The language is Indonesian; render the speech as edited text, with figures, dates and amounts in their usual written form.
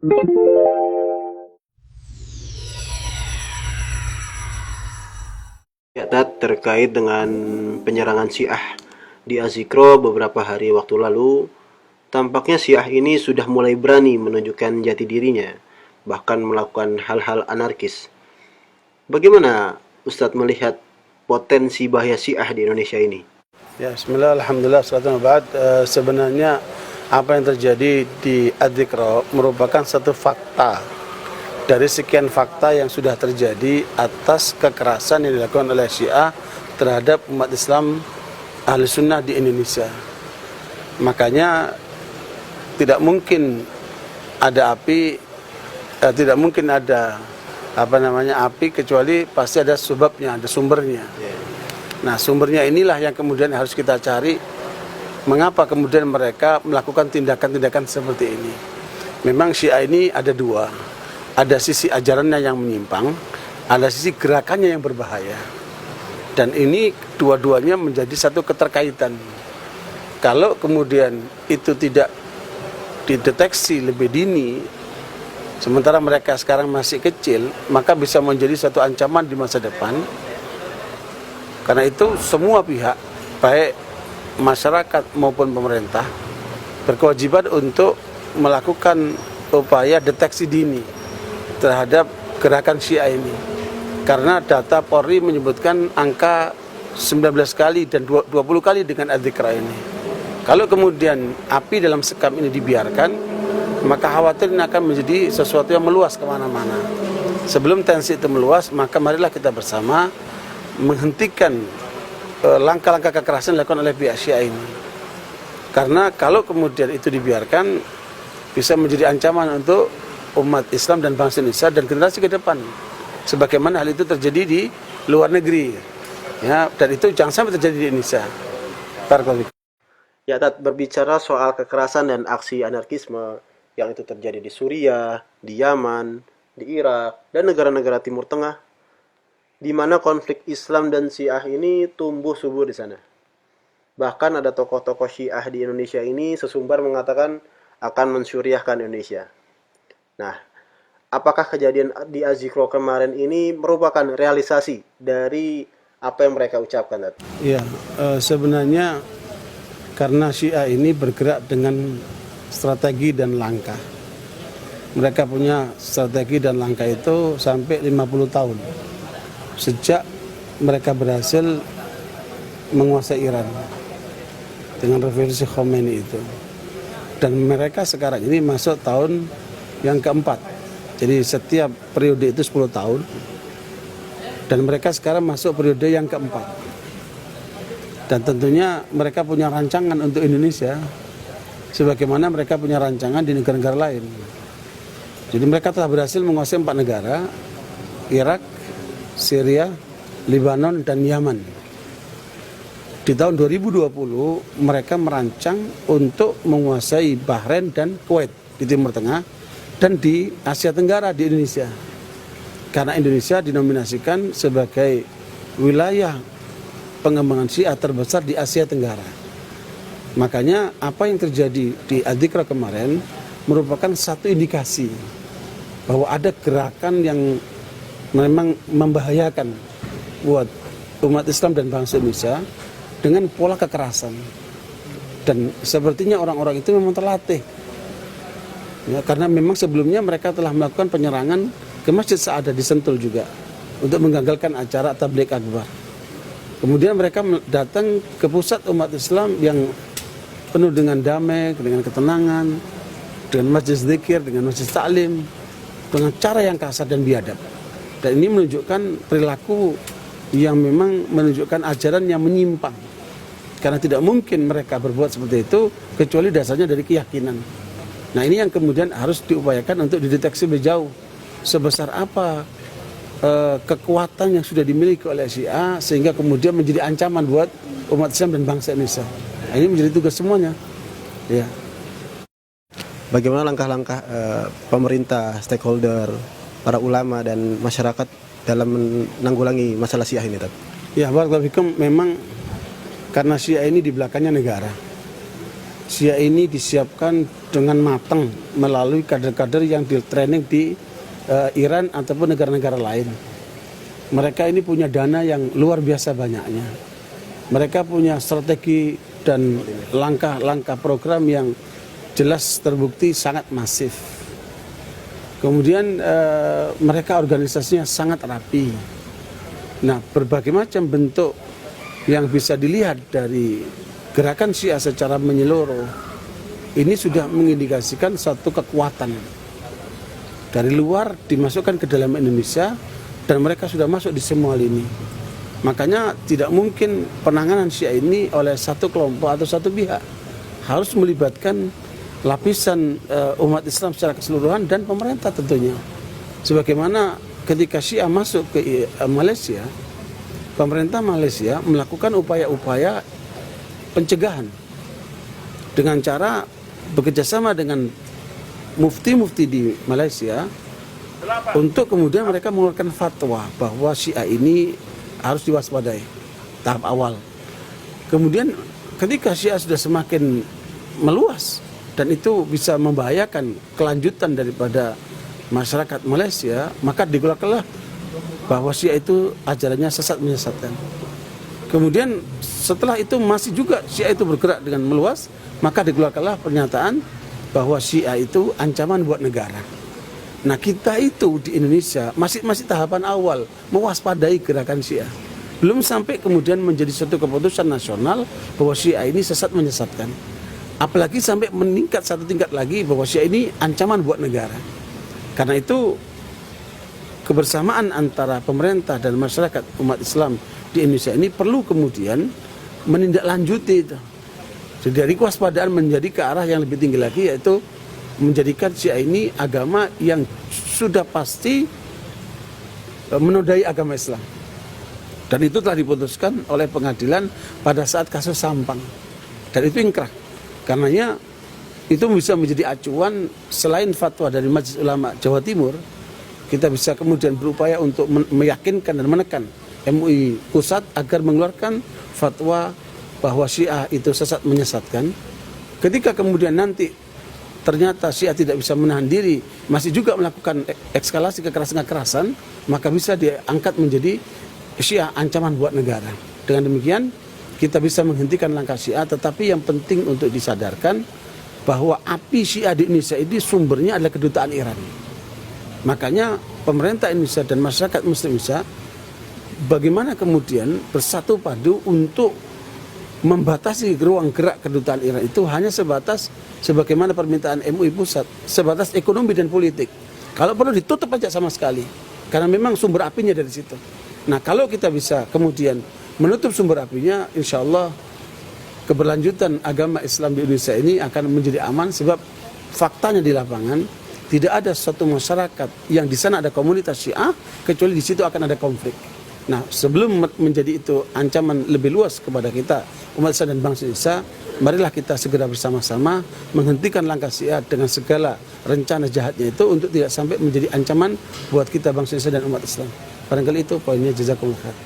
Ya, Tat, terkait dengan penyerangan Syiah di Azikro beberapa hari waktu lalu, tampaknya Syiah ini sudah mulai berani menunjukkan jati dirinya, bahkan melakukan hal-hal anarkis. Bagaimana Ustadz melihat potensi bahaya Syiah di Indonesia ini? Ya, bismillah, alhamdulillah, salatu wa ba'd. Sebenarnya apa yang terjadi di Adzikro merupakan satu fakta dari sekian fakta yang sudah terjadi atas kekerasan yang dilakukan oleh Syiah terhadap umat Islam Ahli Sunnah di Indonesia. Makanya tidak mungkin ada api, tidak mungkin ada api kecuali pasti ada sebabnya, ada sumbernya. Nah, sumbernya inilah yang kemudian harus kita cari. Mengapa kemudian mereka melakukan tindakan-tindakan seperti ini? Memang Syiah ini ada dua. Ada sisi ajarannya yang menyimpang, ada sisi gerakannya yang berbahaya. Dan ini dua-duanya menjadi satu keterkaitan. Kalau kemudian itu tidak dideteksi lebih dini, sementara mereka sekarang masih kecil, maka bisa menjadi satu ancaman di masa depan. Karena itu semua pihak, baik masyarakat maupun pemerintah, berkewajiban untuk melakukan upaya deteksi dini terhadap gerakan Syiah ini. Karena data Polri menyebutkan angka 19 kali dan 20 kali dengan Adzikro ini. Kalau kemudian api dalam sekam ini dibiarkan, maka khawatir ini akan menjadi sesuatu yang meluas kemana-mana. Sebelum tensi itu meluas, maka marilah kita bersama menghentikan langkah-langkah kekerasan yang dilakukan oleh pihak Syiah ini. Karena kalau kemudian itu dibiarkan, bisa menjadi ancaman untuk umat Islam dan bangsa Indonesia dan generasi ke depan. Sebagaimana hal itu terjadi di luar negeri. Ya, dan itu jangan sampai terjadi di Indonesia. Ya, Tat, berbicara soal kekerasan dan aksi anarkisme yang itu terjadi di Suriah, di Yaman, di Irak, dan negara-negara Timur Tengah, di mana konflik Islam dan Syiah ini tumbuh subur di sana. Bahkan ada tokoh-tokoh Syiah di Indonesia ini sesumbar mengatakan akan mensyuriahkan Indonesia. Nah, apakah kejadian di Adzikro kemarin ini merupakan realisasi dari apa yang mereka ucapkan, Tat? Ya, sebenarnya karena Syiah ini bergerak dengan strategi dan langkah. Mereka punya strategi dan langkah itu sampai 50 tahun. Sejak mereka berhasil menguasai Iran dengan revolusi Khomeini itu. Dan mereka sekarang ini masuk tahun yang keempat. Jadi setiap periode itu 10 tahun. Dan mereka sekarang masuk periode yang keempat. Dan tentunya mereka punya rancangan untuk Indonesia sebagaimana mereka punya rancangan di negara-negara lain. Jadi mereka telah berhasil menguasai 4 negara, Irak, Syria, Lebanon, dan Yaman. Di tahun 2020 mereka merancang untuk menguasai Bahrain dan Kuwait di Timur Tengah dan di Asia Tenggara di Indonesia. Karena Indonesia dinominasikan sebagai wilayah pengembangan Syiah terbesar di Asia Tenggara. Makanya apa yang terjadi di Adzikro kemarin merupakan satu indikasi bahwa ada gerakan yang memang membahayakan buat umat Islam dan bangsa Indonesia dengan pola kekerasan. Dan sepertinya orang-orang itu memang terlatih. Ya, karena memang sebelumnya mereka telah melakukan penyerangan ke Masjid Sa'adah di Sentul juga untuk menggagalkan acara Tabligh Akbar. Kemudian mereka datang ke pusat umat Islam yang penuh dengan damai, dengan ketenangan, dengan masjid zikir, dengan masjid taklim, dengan cara yang kasar dan biadab. Dan ini menunjukkan perilaku yang memang menunjukkan ajaran yang menyimpang. Karena tidak mungkin mereka berbuat seperti itu kecuali dasarnya dari keyakinan. Nah, ini yang kemudian harus diupayakan untuk dideteksi lebih jauh. Sebesar apa kekuatan yang sudah dimiliki oleh Syiah sehingga kemudian menjadi ancaman buat umat Islam dan bangsa Indonesia. Nah, ini menjadi tugas semuanya. Ya. Bagaimana langkah-langkah pemerintah, stakeholder, para ulama dan masyarakat dalam menanggulangi masalah Syiah ini, Tat? Ya, barakallahu fikum, memang karena Syiah ini di belakangnya negara. Syiah ini disiapkan dengan matang melalui kader-kader yang di-training di Iran ataupun negara-negara lain. Mereka ini punya dana yang luar biasa banyaknya. Mereka punya strategi dan langkah-langkah program yang jelas terbukti sangat masif. Kemudian mereka organisasinya sangat rapi. Nah, berbagai macam bentuk yang bisa dilihat dari gerakan Syiah secara menyeluruh ini sudah mengindikasikan satu kekuatan dari luar dimasukkan ke dalam Indonesia, dan mereka sudah masuk di semua lini. Makanya tidak mungkin penanganan Syiah ini oleh satu kelompok atau satu pihak, harus melibatkan lapisan umat Islam secara keseluruhan dan pemerintah tentunya. Sebagaimana ketika Syiah masuk ke Malaysia, pemerintah Malaysia melakukan upaya-upaya pencegahan dengan cara bekerjasama dengan mufti-mufti di Malaysia untuk kemudian mereka mengeluarkan fatwa bahwa Syiah ini harus diwaspadai tahap awal. Kemudian ketika Syiah sudah semakin meluas dan itu bisa membahayakan kelanjutan daripada masyarakat Malaysia, maka dikeluarkanlah bahwa Syiah itu ajarannya sesat menyesatkan. Kemudian setelah itu masih juga Syiah itu bergerak dengan meluas, maka dikeluarkanlah pernyataan bahwa Syiah itu ancaman buat negara. Nah, kita itu di Indonesia masih tahapan awal mewaspadai gerakan Syiah. Belum sampai kemudian menjadi suatu keputusan nasional bahwa Syiah ini sesat menyesatkan. Apalagi sampai meningkat satu tingkat lagi bahwa Syiah ini ancaman buat negara. Karena itu kebersamaan antara pemerintah dan masyarakat umat Islam di Indonesia ini perlu kemudian menindaklanjuti itu. Jadi dari kewaspadaan menjadi ke arah yang lebih tinggi lagi, yaitu menjadikan Syiah ini agama yang sudah pasti menodai agama Islam. Dan itu telah diputuskan oleh pengadilan pada saat kasus Sampang. Dan itu ingkrah. Karenanya itu bisa menjadi acuan selain fatwa dari Majelis Ulama Jawa Timur, kita bisa kemudian berupaya untuk meyakinkan dan menekan MUI pusat agar mengeluarkan fatwa bahwa Syiah itu sesat menyesatkan. Ketika kemudian nanti ternyata Syiah tidak bisa menahan diri, masih juga melakukan ekskalasi kekerasan-kekerasan, maka bisa diangkat menjadi Syiah ancaman buat negara. Dengan demikian kita bisa menghentikan langkah Syiah, tetapi yang penting untuk disadarkan bahwa api Syiah di Indonesia ini sumbernya adalah kedutaan Iran. Makanya pemerintah Indonesia dan masyarakat Muslim Indonesia bagaimana kemudian bersatu padu untuk membatasi ruang gerak kedutaan Iran itu hanya sebatas sebagaimana permintaan MUI pusat, sebatas ekonomi dan politik. Kalau perlu ditutup aja sama sekali, karena memang sumber apinya dari situ. Nah, kalau kita bisa kemudian menutup sumber apinya, insya Allah keberlanjutan agama Islam di Indonesia ini akan menjadi aman, sebab faktanya di lapangan tidak ada suatu masyarakat yang di sana ada komunitas Syiah kecuali di situ akan ada konflik. Nah, sebelum menjadi itu ancaman lebih luas kepada kita umat Islam dan bangsa Indonesia, marilah kita segera bersama-sama menghentikan langkah Syiah dengan segala rencana jahatnya itu untuk tidak sampai menjadi ancaman buat kita bangsa Indonesia dan umat Islam. Barangkali itu poinnya. Jazakumullah khair.